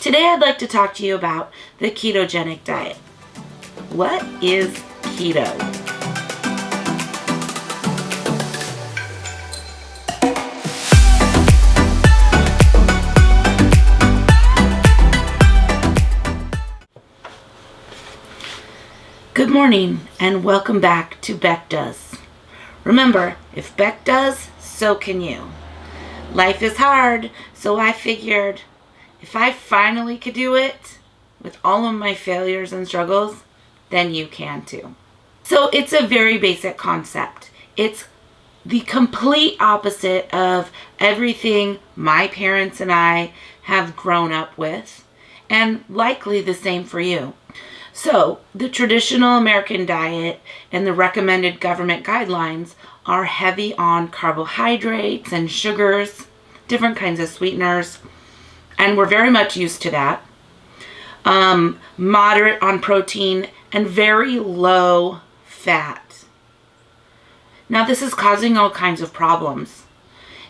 Today I'd like to talk to you about the ketogenic diet. What is keto? Good morning and welcome back to Beck Does. Remember, if Beck does, so can you. Life is hard, so I figured if I finally could do it with all of my failures and struggles, then you can too. So it's a very basic concept. It's the complete opposite of everything my parents and I have grown up with, and likely the same for you. So the traditional American diet and the recommended government guidelines are heavy on carbohydrates and sugars, different kinds of sweeteners, and we're very much used to that. Moderate on protein and very low fat. Now this is causing all kinds of problems.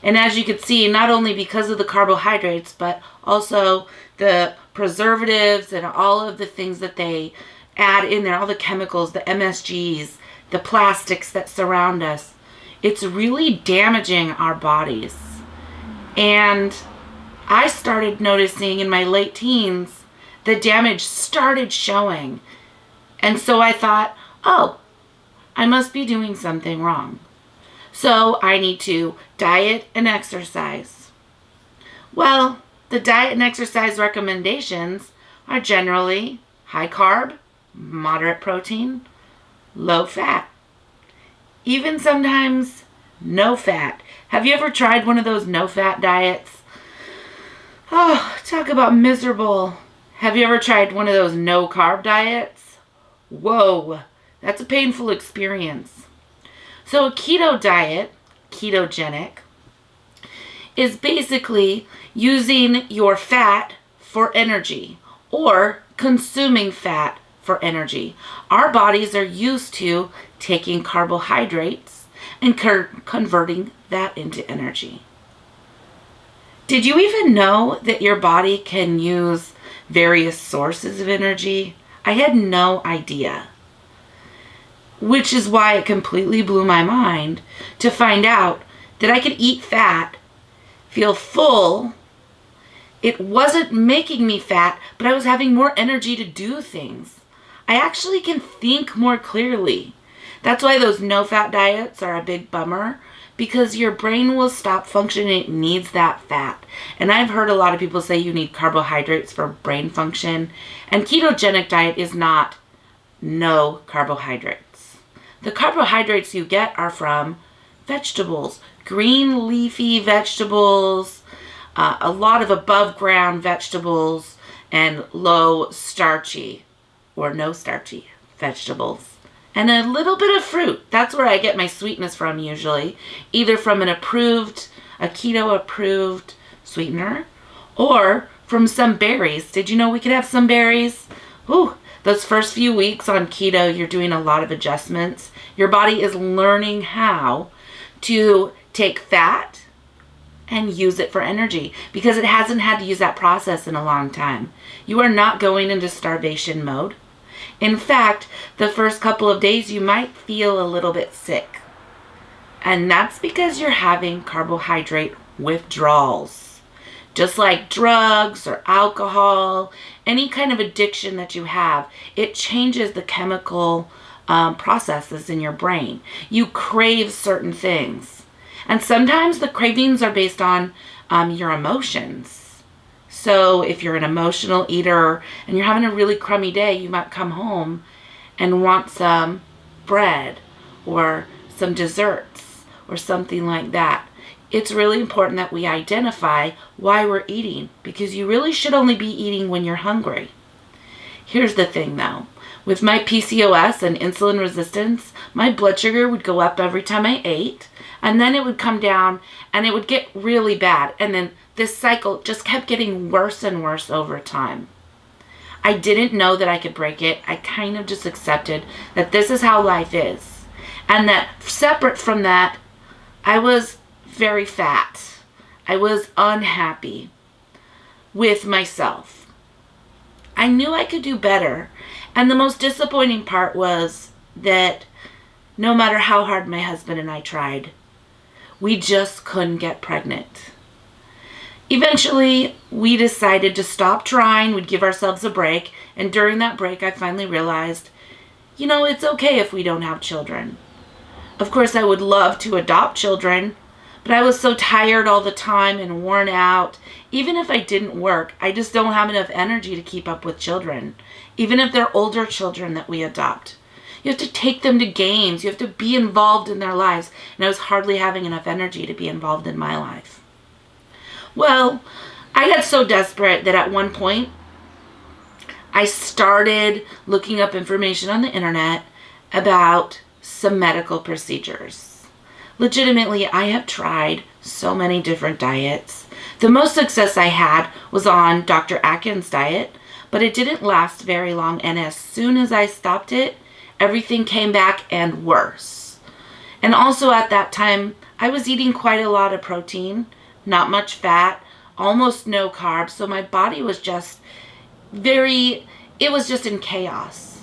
And as you can see, not only because of the carbohydrates, but also the preservatives and all of the things that they add in there, all the chemicals, the MSGs, the plastics that surround us. It's really damaging our bodies. And I started noticing in my late teens, the damage started showing. And so I thought, oh, I must be doing something wrong. So I need to diet and exercise. Well, the diet and exercise recommendations are generally high carb, moderate protein, low fat. Even sometimes no fat. Have you ever tried one of those no fat diets? Oh, talk about miserable. Have you ever tried one of those no carb diets? Whoa, that's a painful experience. So a keto diet, ketogenic, is basically using your fat for energy or consuming fat for energy. Our bodies are used to taking carbohydrates and converting that into energy. Did you even know that your body can use various sources of energy? I had no idea. Which is why it completely blew my mind to find out that I could eat fat, feel full. It wasn't making me fat, but I was having more energy to do things. I actually can think more clearly. That's why those no-fat diets are a big bummer, because your brain will stop functioning. It needs that fat. And I've heard a lot of people say you need carbohydrates for brain function. And ketogenic diet is not no carbohydrates. The carbohydrates you get are from vegetables, green leafy vegetables, a lot of above ground vegetables, and low starchy or no starchy vegetables. And a little bit of fruit. That's where I get my sweetness from usually. Either from a keto approved sweetener, or from some berries. Did you know we could have some berries? Ooh, those first few weeks on keto, you're doing a lot of adjustments. Your body is learning how to take fat and use it for energy because it hasn't had to use that process in a long time. You are not going into starvation mode. In fact, the first couple of days you might feel a little bit sick. And that's because you're having carbohydrate withdrawals. Just like drugs or alcohol, any kind of addiction that you have, it changes the chemical processes in your brain. You crave certain things. And sometimes the cravings are based on your emotions. So if you're an emotional eater and you're having a really crummy day, you might come home and want some bread or some desserts or something like that. It's really important that we identify why we're eating, because you really should only be eating when you're hungry. Here's the thing though. With my PCOS and insulin resistance, my blood sugar would go up every time I ate, and then it would come down and it would get really bad. And then this cycle just kept getting worse and worse over time. I didn't know that I could break it. I kind of just accepted that this is how life is. And that separate from that, I was very fat. I was unhappy with myself. I knew I could do better. And the most disappointing part was that no matter how hard my husband and I tried, we just couldn't get pregnant. Eventually, we decided to stop trying. We'd give ourselves a break. And during that break, I finally realized, it's okay if we don't have children. Of course, I would love to adopt children, but I was so tired all the time and worn out. Even if I didn't work, I just don't have enough energy to keep up with children. Even if they're older children that we adopt. You have to take them to games. You have to be involved in their lives. And I was hardly having enough energy to be involved in my life. Well, I got so desperate that at one point, I started looking up information on the internet about some medical procedures. Legitimately, I have tried so many different diets. The most success I had was on Dr. Atkins' diet, but it didn't last very long, and as soon as I stopped it, everything came back and worse. And also at that time, I was eating quite a lot of protein, not much fat, almost no carbs, so my body was just in chaos.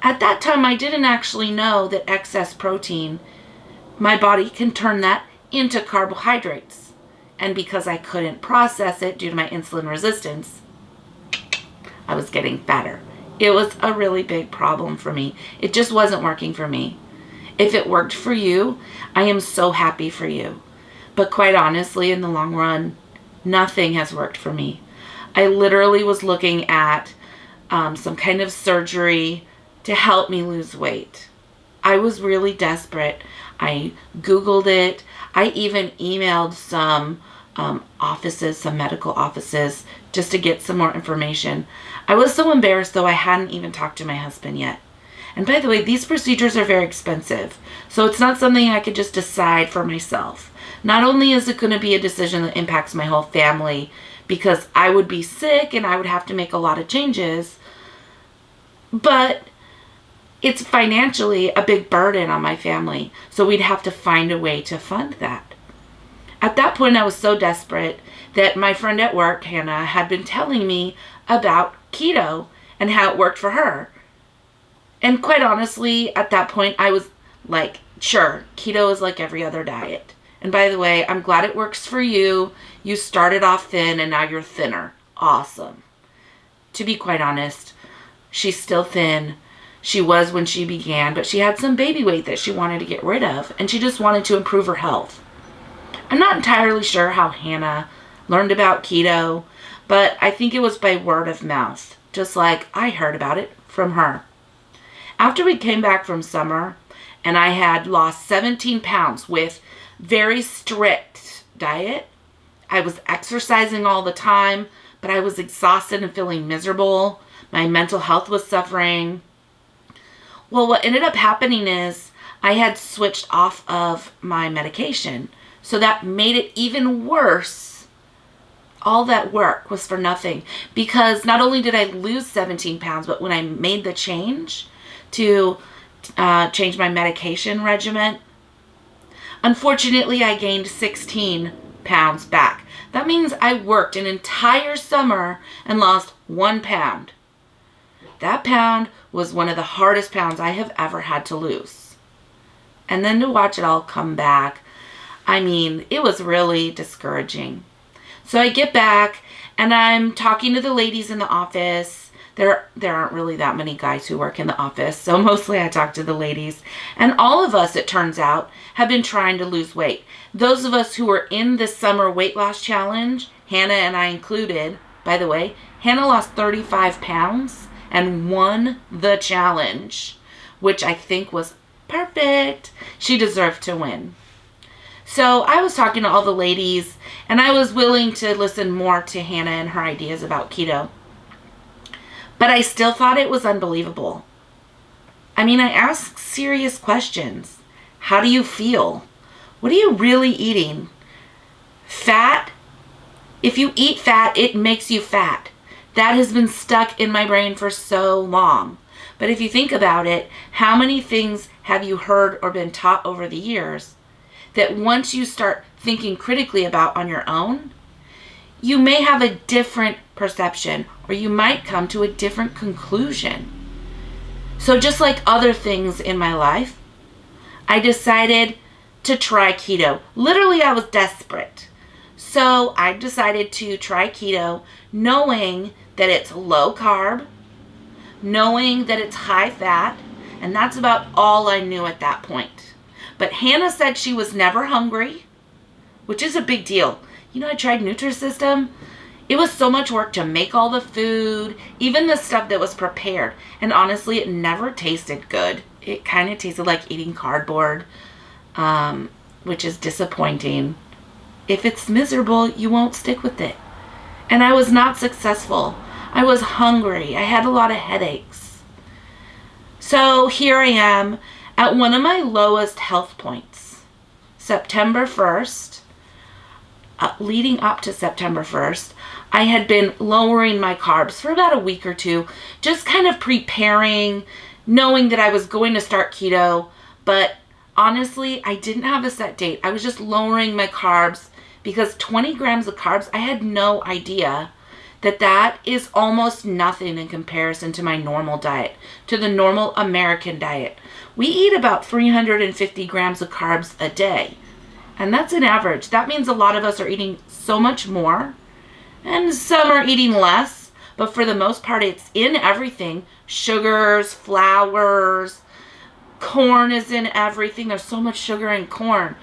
At that time, I didn't actually know that excess protein, my body can turn that into carbohydrates. And because I couldn't process it due to my insulin resistance, I was getting fatter. It was a really big problem for me. It just wasn't working for me. If it worked for you, I am so happy for you. But quite honestly, in the long run, nothing has worked for me. I literally was looking at some kind of surgery to help me lose weight. I was really desperate. I Googled it. I even emailed some offices, some medical offices, just to get some more information. I was so embarrassed, though, I hadn't even talked to my husband yet. And by the way, these procedures are very expensive, so it's not something I could just decide for myself. Not only is it going to be a decision that impacts my whole family, because I would be sick and I would have to make a lot of changes, but it's financially a big burden on my family, so we'd have to find a way to fund that. At that point, I was so desperate that my friend at work, Hannah, had been telling me about keto and how it worked for her. And quite honestly, at that point, I was like, sure, keto is like every other diet. And by the way, I'm glad it works for you. You started off thin and now you're thinner. Awesome. To be quite honest, she's still thin. She was when she began, but she had some baby weight that she wanted to get rid of, and she just wanted to improve her health. I'm not entirely sure how Hannah learned about keto, but I think it was by word of mouth, just like I heard about it from her. After we came back from summer, and I had lost 17 pounds with very strict diet, I was exercising all the time, but I was exhausted and feeling miserable. My mental health was suffering. Well, what ended up happening is I had switched off of my medication. So that made it even worse. All that work was for nothing, because not only did I lose 17 pounds, but when I made the change to change my medication regimen, unfortunately, I gained 16 pounds back. That means I worked an entire summer and lost 1 pound. That pound was one of the hardest pounds I have ever had to lose. And then to watch it all come back, it was really discouraging. So I get back and I'm talking to the ladies in the office. There aren't really that many guys who work in the office, so mostly I talk to the ladies. And all of us, it turns out, have been trying to lose weight. Those of us who were in the summer weight loss challenge, Hannah and I included, by the way, Hannah lost 35 pounds and won the challenge, which I think was perfect. She deserved to win. So I was talking to all the ladies, and I was willing to listen more to Hannah and her ideas about keto. But I still thought it was unbelievable. I asked serious questions. How do you feel? What are you really eating? Fat? If you eat fat, it makes you fat. That has been stuck in my brain for so long. But if you think about it, how many things have you heard or been taught over the years that once you start thinking critically about on your own, you may have a different perception, or you might come to a different conclusion. So just like other things in my life, I decided to try keto. Literally, I was desperate. So I decided to try keto, knowing that it's low carb, knowing that it's high fat, and that's about all I knew at that point. But Hannah said she was never hungry, which is a big deal. You know, I tried Nutrisystem. It was so much work to make all the food, even the stuff that was prepared. And honestly, it never tasted good. It kind of tasted like eating cardboard, which is disappointing. If it's miserable, you won't stick with it. And I was not successful. I was hungry. I had a lot of headaches. So here I am at one of my lowest health points. September 1st, leading up to September 1st, I had been lowering my carbs for about a week or two, just kind of preparing, knowing that I was going to start keto. But honestly, I didn't have a set date. I was just lowering my carbs because 20 grams of carbs, I had no idea that is almost nothing in comparison to my normal diet, to the normal American diet. We eat about 350 grams of carbs a day, and that's an average. That means a lot of us are eating so much more, and some are eating less, but for the most part, it's in everything. Sugars, flours, corn is in everything. There's so much sugar in corn.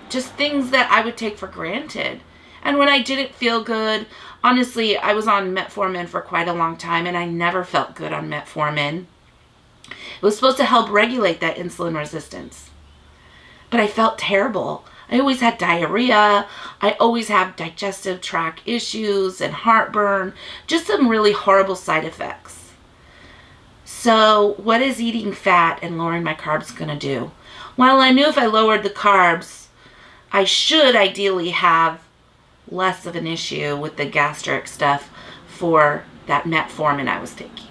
Just things that I would take for granted. And when I didn't feel good, honestly, I was on metformin for quite a long time, and I never felt good on metformin. It was supposed to help regulate that insulin resistance. But I felt terrible. I always had diarrhea. I always have digestive tract issues and heartburn. Just some really horrible side effects. So what is eating fat and lowering my carbs going to do? Well, I knew if I lowered the carbs, I should ideally have less of an issue with the gastric stuff for that metformin I was taking.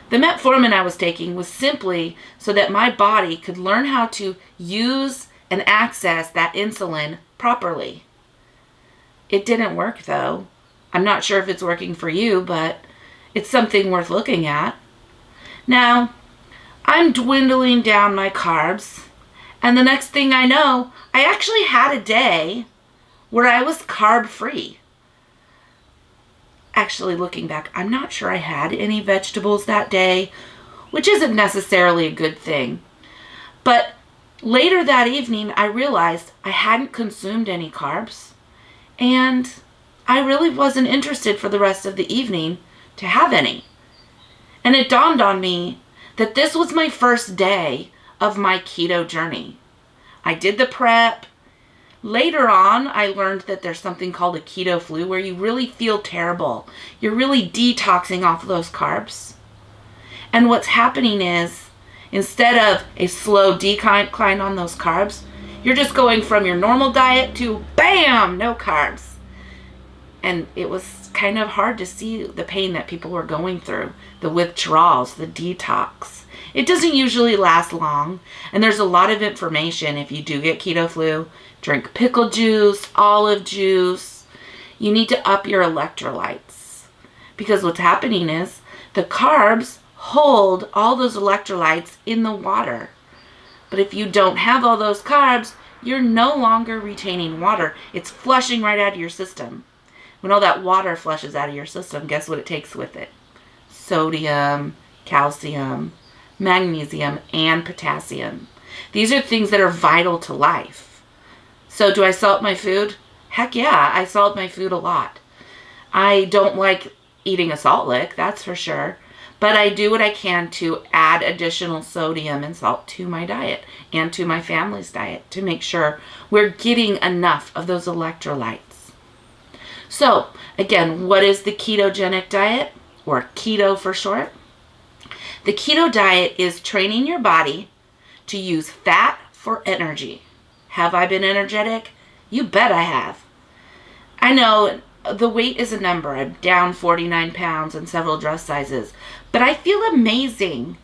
The metformin I was taking was simply so that my body could learn how to use and access that insulin properly. It didn't work though. I'm not sure if it's working for you, but it's something worth looking at. Now, I'm dwindling down my carbs, and the next thing I know, I actually had a day where I was carb free. Actually, looking back, I'm not sure I had any vegetables that day, which isn't necessarily a good thing. But later that evening, I realized I hadn't consumed any carbs, and I really wasn't interested for the rest of the evening to have any. And it dawned on me that this was my first day of my keto journey. I did the prep. Later on, I learned that there's something called a keto flu where you really feel terrible. You're really detoxing off of those carbs. And what's happening is, instead of a slow decline on those carbs, you're just going from your normal diet to bam, no carbs. And it was kind of hard to see the pain that people were going through, the withdrawals, the detox. It doesn't usually last long, and there's a lot of information if you do get keto flu. Drink pickle juice, olive juice. You need to up your electrolytes, because what's happening is the carbs hold all those electrolytes in the water. But if you don't have all those carbs, you're no longer retaining water. It's flushing right out of your system. When all that water flushes out of your system, guess what it takes with it? Sodium, calcium, magnesium, and potassium. These are things that are vital to life. So do I salt my food? Heck yeah, I salt my food a lot. I don't like eating a salt lick, that's for sure. But I do what I can to add additional sodium and salt to my diet and to my family's diet to make sure we're getting enough of those electrolytes. So, again, what is the ketogenic diet, or keto for short? The keto diet is training your body to use fat for energy. Have I been energetic? You bet I have. I know the weight is a number. I'm down 49 pounds and several dress sizes, but I feel amazing.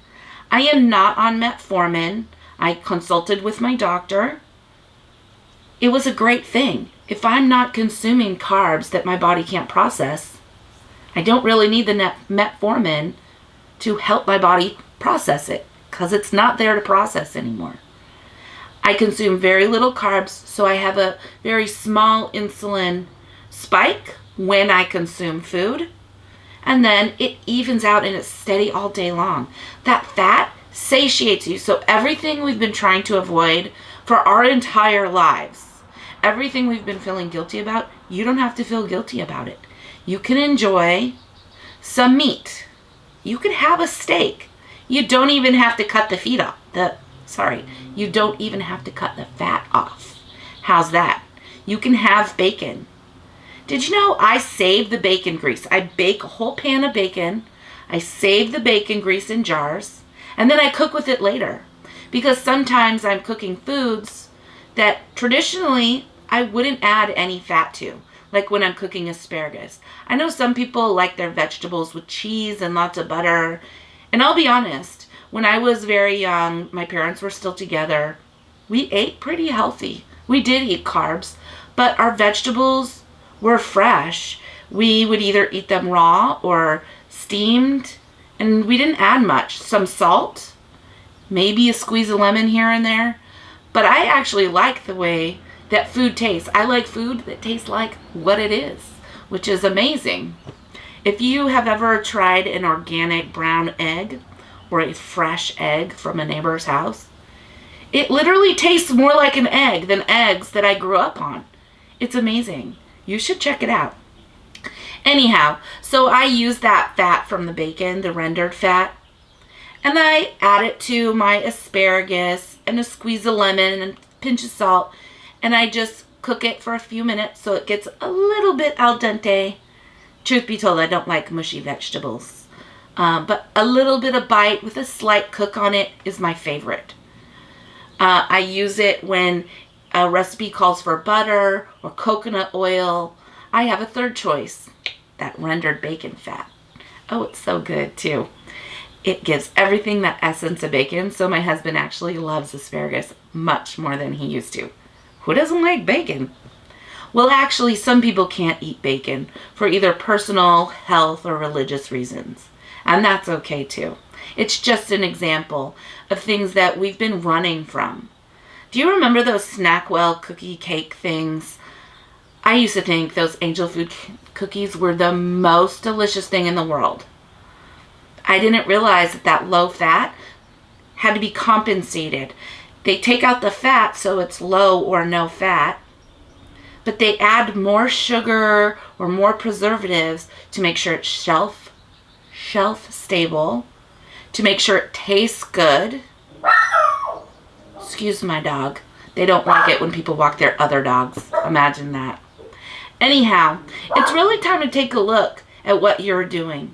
I am not on metformin. I consulted with my doctor. It was a great thing. If I'm not consuming carbs that my body can't process, I don't really need the metformin to help my body process it, because it's not there to process anymore. I consume very little carbs, so I have a very small insulin spike when I consume food, and then it evens out and it's steady all day long. That fat satiates you. So everything we've been trying to avoid for our entire lives, everything we've been feeling guilty about, you don't have to feel guilty about it. You can enjoy some meat. You can have a steak. You don't even have to cut the feet off. You don't even have to cut the fat off. How's that? You can have bacon. Did you know I save the bacon grease? I bake a whole pan of bacon. I save the bacon grease in jars, and then I cook with it later. Because sometimes I'm cooking foods that traditionally I wouldn't add any fat to, like when I'm cooking asparagus. I know some people like their vegetables with cheese and lots of butter. And I'll be honest, when I was very young, my parents were still together. We ate pretty healthy. We did eat carbs, but our vegetables were fresh. We would either eat them raw or steamed, and we didn't add much. Some salt, maybe a squeeze of lemon here and there. But I actually like the way that food tastes. I like food that tastes like what it is, which is amazing. If you have ever tried an organic brown egg or a fresh egg from a neighbor's house, it literally tastes more like an egg than eggs that I grew up on. It's amazing. You should check it out. Anyhow, so I use that fat from the bacon, the rendered fat, and I add it to my asparagus and a squeeze of lemon and a pinch of salt, and I just cook it for a few minutes so it gets a little bit al dente. Truth be told, I don't like mushy vegetables, but a little bit of bite with a slight cook on it is my favorite. I use it when a recipe calls for butter or coconut oil. I have a third choice, that rendered bacon fat. Oh, it's so good too. It gives everything that essence of bacon, so my husband actually loves asparagus much more than he used to. Who doesn't like bacon? Well, actually, some people can't eat bacon for either personal, health, or religious reasons. And that's okay too. It's just an example of things that we've been running from. Do you remember those Snackwell cookie cake things? I used to think those angel food cookies were the most delicious thing in the world. I didn't realize that low fat had to be compensated. They take out the fat so it's low or no fat, but they add more sugar or more preservatives to make sure it's shelf stable, to make sure it tastes good. Excuse my dog. They don't like it when people walk their other dogs. Imagine that. Anyhow, it's really time to take a look at what you're doing.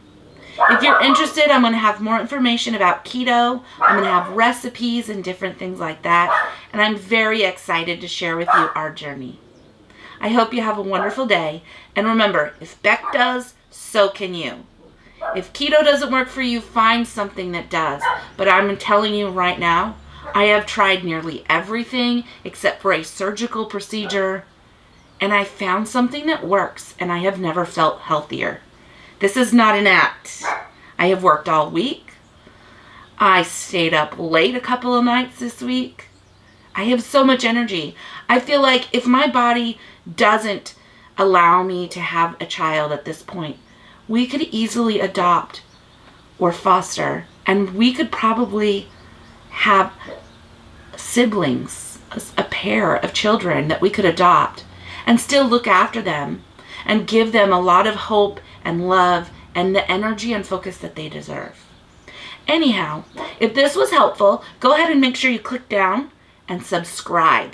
If you're interested, I'm going to have more information about keto. I'm going to have recipes and different things like that. And I'm very excited to share with you our journey. I hope you have a wonderful day. And remember, if Beck does, so can you. If keto doesn't work for you, find something that does. But I'm telling you right now, I have tried nearly everything except for a surgical procedure, and I found something that works, and I have never felt healthier. This is not an act. I have worked all week. I stayed up late a couple of nights this week. I have so much energy. I feel like if my body doesn't allow me to have a child at this point, we could easily adopt or foster, and we could probably have siblings, a pair of children that we could adopt and still look after them and give them a lot of hope and love and the energy and focus that they deserve. Anyhow, if this was helpful, go ahead and make sure you click down and subscribe.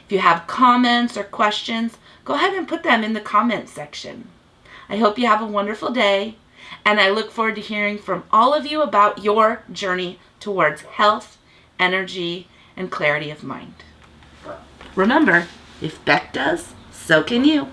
If you have comments or questions, go ahead and put them in the comment section. I hope you have a wonderful day, and I look forward to hearing from all of you about your journey towards health, energy, and clarity of mind. Remember, if Beck does, so can you.